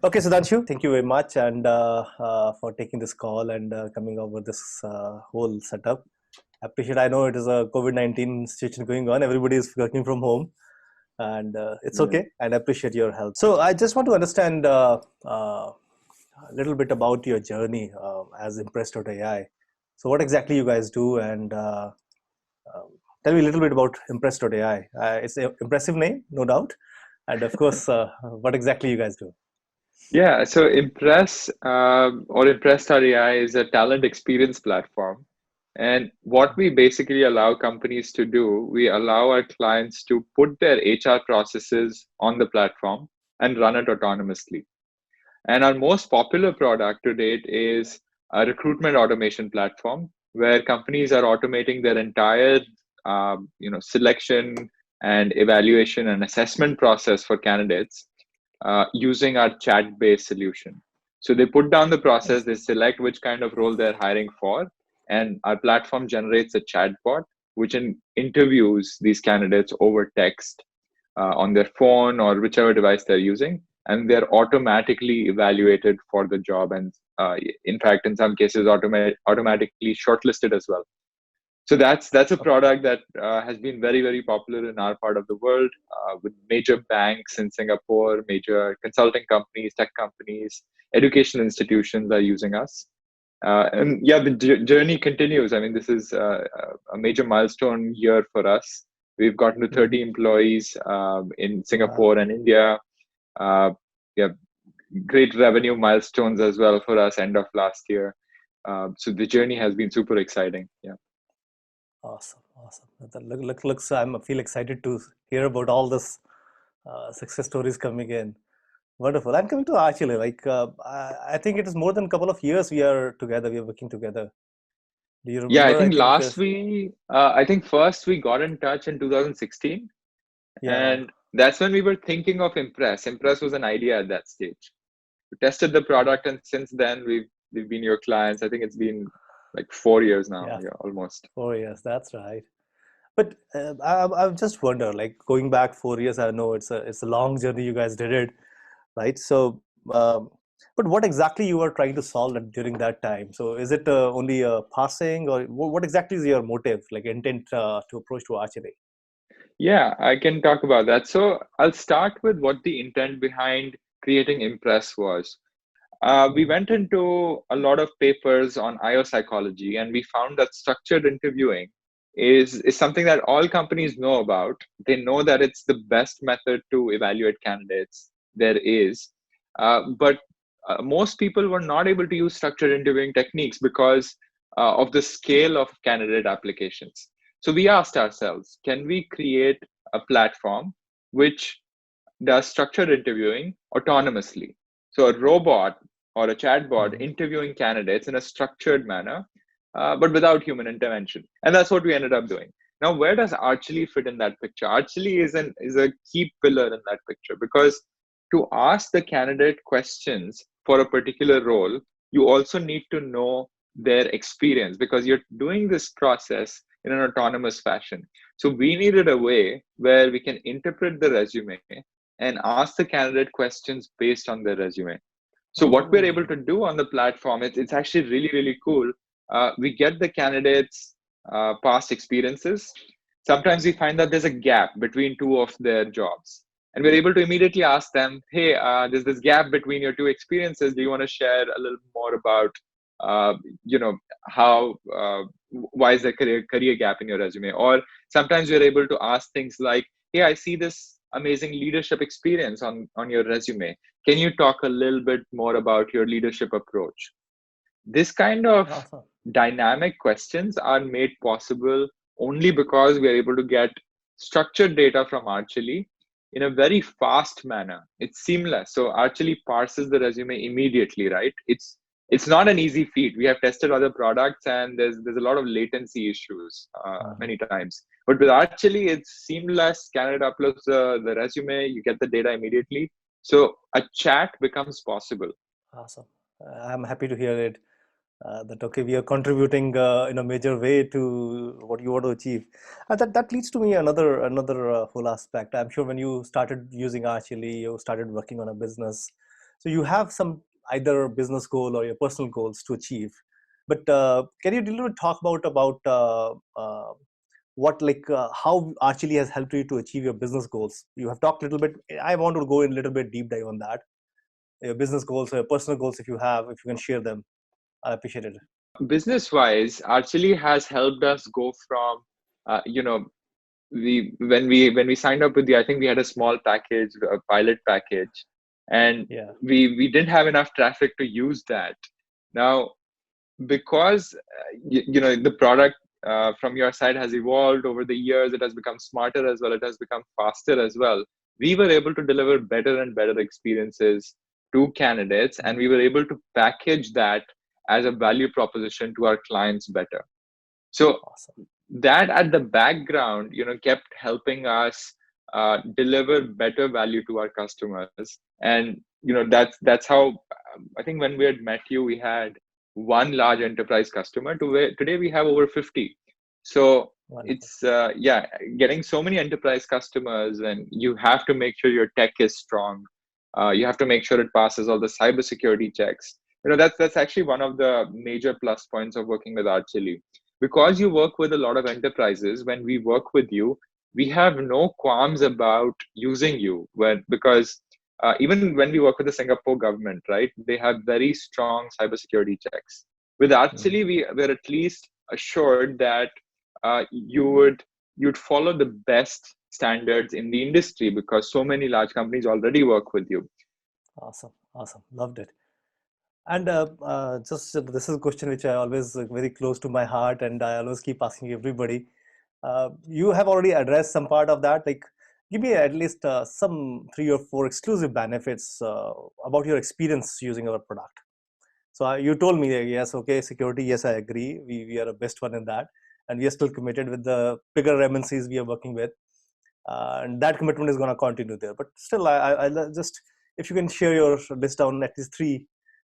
Okay, Sudhanshu, thank you very much and for taking this call and coming up with this whole setup. Appreciate. I know it is a COVID-19 situation going on. Everybody is working from home, and it's Yeah. okay. And I appreciate your help. So I just want to understand a little bit about your journey as Impress.ai. So what exactly you guys do, and um, tell me a little bit about Impress.ai. It's an impressive name, no doubt, and of course, what exactly you guys do. Yeah, so Impress or Impress.ai is a talent experience platform. And what we basically allow companies to do, we allow our clients to put their HR processes on the platform and run it autonomously. And our most popular product to date is a recruitment automation platform where companies are automating their entire selection and evaluation and assessment process for candidates using our chat-based solution. So they put down the process, they select which kind of role they're hiring for, and our platform generates a chatbot which interviews these candidates over text on their phone or whichever device they're using, and they're automatically evaluated for the job. And in fact, in some cases, automatically shortlisted as well. So that's a product that has been very popular in our part of the world with major banks in Singapore, major consulting companies, tech companies, educational institutions are using us. And yeah, the journey continues. I mean, this is a major milestone year for us. We've gotten to 30 employees in Singapore and India. Yeah, great revenue milestones as well for us end of last year. So the journey has been super exciting. Yeah. Awesome, awesome. Looks. I feel excited to hear about all this success stories coming in. Wonderful. I'm coming to RChilli. I think it is more than a couple of years we are together. We are working together. Do you Yeah, I remember? I think think. I think first we got in touch in 2016, Yeah, and that's when we were thinking of Impress. Impress was an idea at that stage. We tested the product, and since then we've been your clients. I think it's been like 4 years now. yeah, Yeah, almost. 4 years. That's right. But I just wonder, like going back 4 years. I know it's a long journey. You guys did it, right? So, but what exactly you are trying to solve during that time? So, is it only a passing, or what exactly is your motive, like intent to approach to archery? Yeah, I can talk about that. So I'll start with what the intent behind creating Impress was. We Mhm. went into a lot of papers on IO psychology, and we found that structured interviewing is something that all companies know about. They know that it's the best method to evaluate candidates there is. But most people were not able to use structured interviewing techniques because of the scale of candidate applications. So we asked ourselves, can we create a platform which does structured interviewing autonomously? So a robot or a chatbot Mhm. interviewing candidates in a structured manner, but without human intervention. And that's what we ended up doing. Now, where does RChilli fit in that picture? RChilli is a key pillar in that picture because to ask the candidate questions for a particular role, you also need to know their experience because you're doing this process in an autonomous fashion. So we needed a way where we can interpret the resume and ask the candidate questions based on their resume. So what we're able Oh, to do on the platform, it's actually really cool. We get the candidates' past experiences. Sometimes we find that there's a gap between two of their jobs, and we're able to immediately ask them, "Hey, there's this gap between your two experiences. Do you want to share a little more about, uh, you know, how why is there career gap in your resume?" Or sometimes we're able to ask things like, "Hey, I see this amazing leadership experience on your resume. Can you talk a little bit more about your leadership approach?" This kind of awesome. dynamic questions are made possible only because we are able to get structured data from RChilli in a very fast manner. It's seamless. So RChilli parses the resume immediately, right? It's not an easy feat. We have tested other products and there's a lot of latency issues Mhm. many times. But with RChilli, it's seamless. Candidate uploads the resume, you get the data immediately. So a chat becomes possible. Awesome. I'm happy to hear it. That okay, we are contributing in a major way to what you want to achieve. That leads to me another whole aspect. I'm sure when you started using RChilli, you started working on a business. So you have some either business goal or your personal goals to achieve. But can you a little bit talk about what how RChilli has helped you to achieve your business goals? You have talked a little bit. I want to go in a little bit deep dive on that. Your business goals or your personal goals, if you can share them, I appreciate it. Business wise, RChilli has helped us go from, when we signed up with the, I think we had a small package, a pilot package, and Yeah. we didn't have enough traffic to use that. Now, because the product from your side has evolved over the years, it has become smarter as well, it has become faster as well. We were able to deliver better and better experiences to candidates, and we were able to package that as a value proposition to our clients better. So Awesome. that at the background, kept helping us deliver better value to our customers. And that's how, I think when we had met you, we had one large enterprise customer, to where today we have over 50. So Wonderful. it's yeah, getting so many enterprise customers, and you have to make sure your tech is strong. You have to make sure it passes all the cybersecurity checks. That's actually one of the major plus points of working with RChilli. Because you work with a lot of enterprises, when we work with you, we have no qualms about using you. Because even when we work with the Singapore government, right, they have very strong cybersecurity checks. With Mhm. RChilli, we're at least assured that you'd follow the best standards in the industry, because so many large companies already work with you. Awesome. Awesome. Loved it. And just this is a question which I always very close to my heart, and I always keep asking everybody. You have already addressed some part of that. Like, give me at least some 3 or 4 exclusive benefits about your experience using our product. So you told me, yes, okay, security, yes, I agree. We are the best one in that, and we are still committed with the bigger MNCs we are working with, and that commitment is going to continue there. But still, I just, if you can share your list down at least 3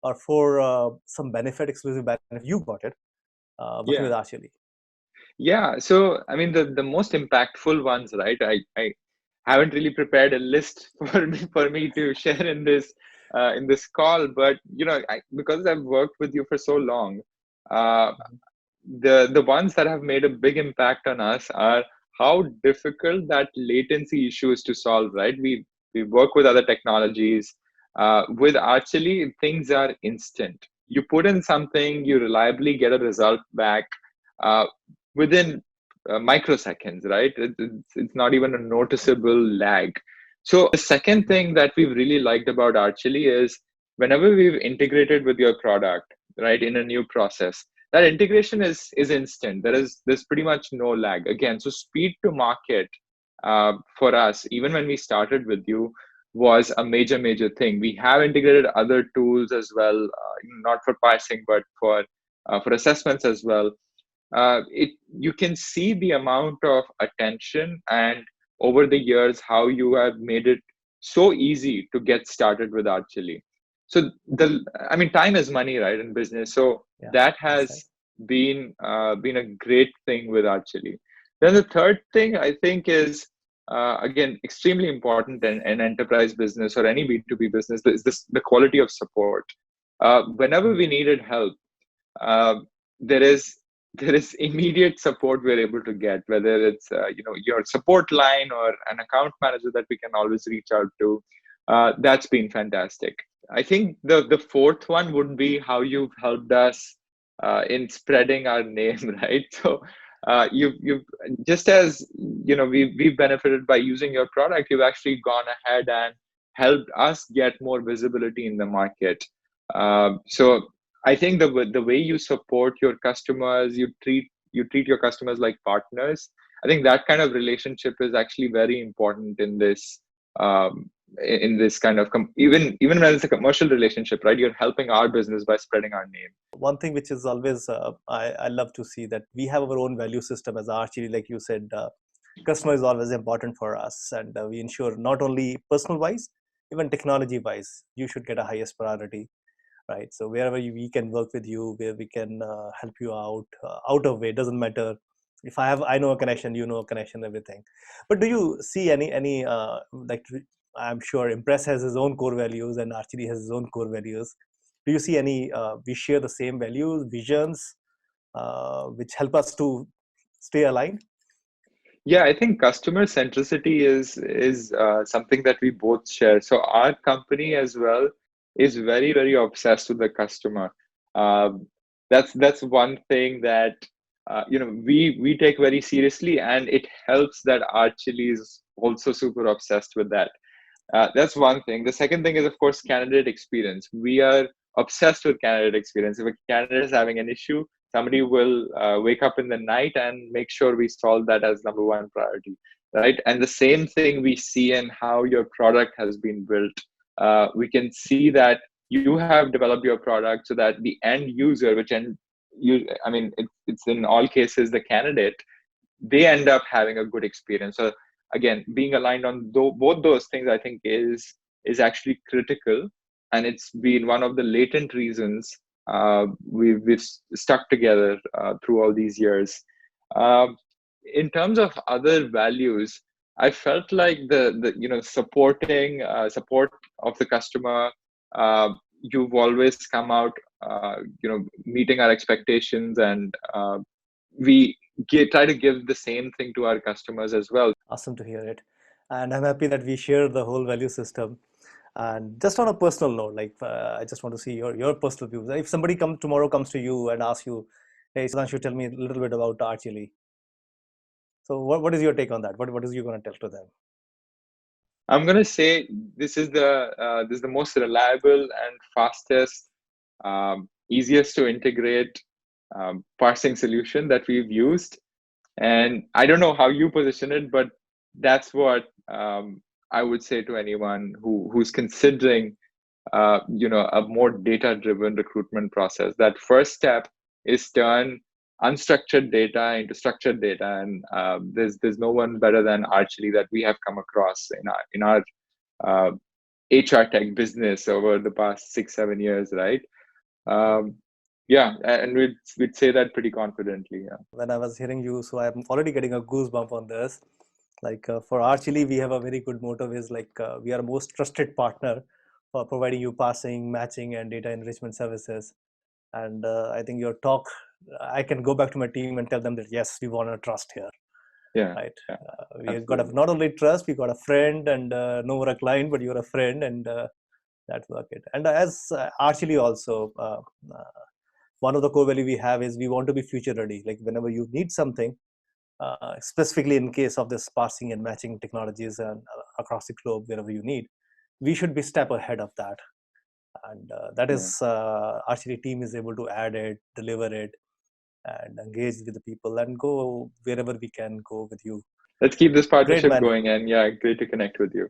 or 4 some benefit, exclusive benefit you got it working Yeah. with RChilli. Yeah, so I mean the most impactful ones, right? I haven't really prepared a list for me to share in this call, but because I've worked with you for so long, uh, Mhm. the ones that have made a big impact on us are how difficult that latency issue is to solve, right? We work with other technologies. With RChilli, things are instant. You put in something, you reliably get a result back uh, within microseconds, right? It's not even a noticeable lag. So the second thing that we've really liked about RChilli is whenever we've integrated with your product, right, in a new process, that integration is instant. There's pretty much no lag. Again, so speed to market for us, even when we started with you, was a major thing. We have integrated other tools as well, not for parsing, but for assessments as well. It You can see the amount of attention, and over the years how you have made it so easy to get started with RChilli. So I mean, time is money, right, in business. So Yeah, that that's right. has been a great thing with RChilli. Then the third thing I think is, again, extremely important in enterprise business or any B2B business, is the quality of support. Whenever Mm. we needed help, uh, there is there is immediate support we're able to get, whether it's your support line or an account manager that we can always reach out to. That's been fantastic. I think the fourth one would be how you've helped us in spreading our name, right? So you've just as we've benefited by using your product, you've actually gone ahead and helped us get more visibility in the market. So I think the way you support your customers, you treat your customers like partners. I think that kind of relationship is actually very important in this kind of even when it's a commercial relationship, right? You're helping our business by spreading our name. One thing which is always I love to see that we have our own value system as RChilli, like you said. Customer is always important for us, and we ensure not only personal wise, even technology wise, you should get a highest priority, right? So wherever we can work with you, where we can help you out of way, doesn't matter. If I know a connection, you know a connection, everything. But do you see any like I'm sure Impress has his own core values and RChilli has his own core values. Do you see any, we share the same values, visions, which help us to stay aligned? Yeah, I think customer centricity is something that we both share. So our company as well is very, very obsessed with the customer. Um, that's one thing that we take very seriously, and it helps that our chili is also super obsessed with that. That's one thing. The second thing is, of course, candidate experience. We are obsessed with candidate experience. If a candidate is having an issue, somebody will wake up in the night and make sure we solve that as number one priority, right? And the same thing we see in how your product has been built. We can see that you have developed your product so that the end user, I mean, it's in all cases the candidate, they end up having a good experience. So again, being aligned on both those things, I think is actually critical, and it's been one of the latent reasons we've stuck together through all these years. Um, in terms of other values, I felt like the supporting support of the customer. You've always come out, meeting our expectations, and we try to give the same thing to our customers as well. Awesome to hear it. And I'm happy that we share the whole value system. And just on a personal note, like I just want to see your personal views. If somebody tomorrow comes to you and asks you, hey, Sudhanshu, tell me a little bit about RChilli. So what is your take on that? What is you going to tell to them? I'm gonna say this is the most reliable and fastest, easiest to integrate parsing solution that we've used. And I don't know how you position it, but that's what I would say to anyone who's considering a more data-driven recruitment process. That first step is turn unstructured data into structured data, and there's no one better than RChilli that we have come across in our uh, HR tech business over the past 6-7 years, right? Um, yeah, and we'd say that pretty confidently. Yeah. When I was hearing you, so I'm already getting a goosebump on this. Like for RChilli, we have a very good motto is like we are most trusted partner for providing you parsing, matching, and data enrichment services. And I think your talk, I can go back to my team and tell them that yes, we want to trust here, Yeah, right? yeah, We got absolutely. not only trust, we got a friend, and no more a client, but you're a friend, and that's work it. And as RChilli also, one of the core value we have is we want to be future ready. Like whenever you need something, specifically in case of this parsing and matching technologies and across the globe, wherever you need, we should be step ahead of that. And that Yeah. is RChilli team is able to add it, deliver it, and engage with the people and go wherever we can go with you. Let's keep this Great, partnership man. going, and yeah, great to connect with you.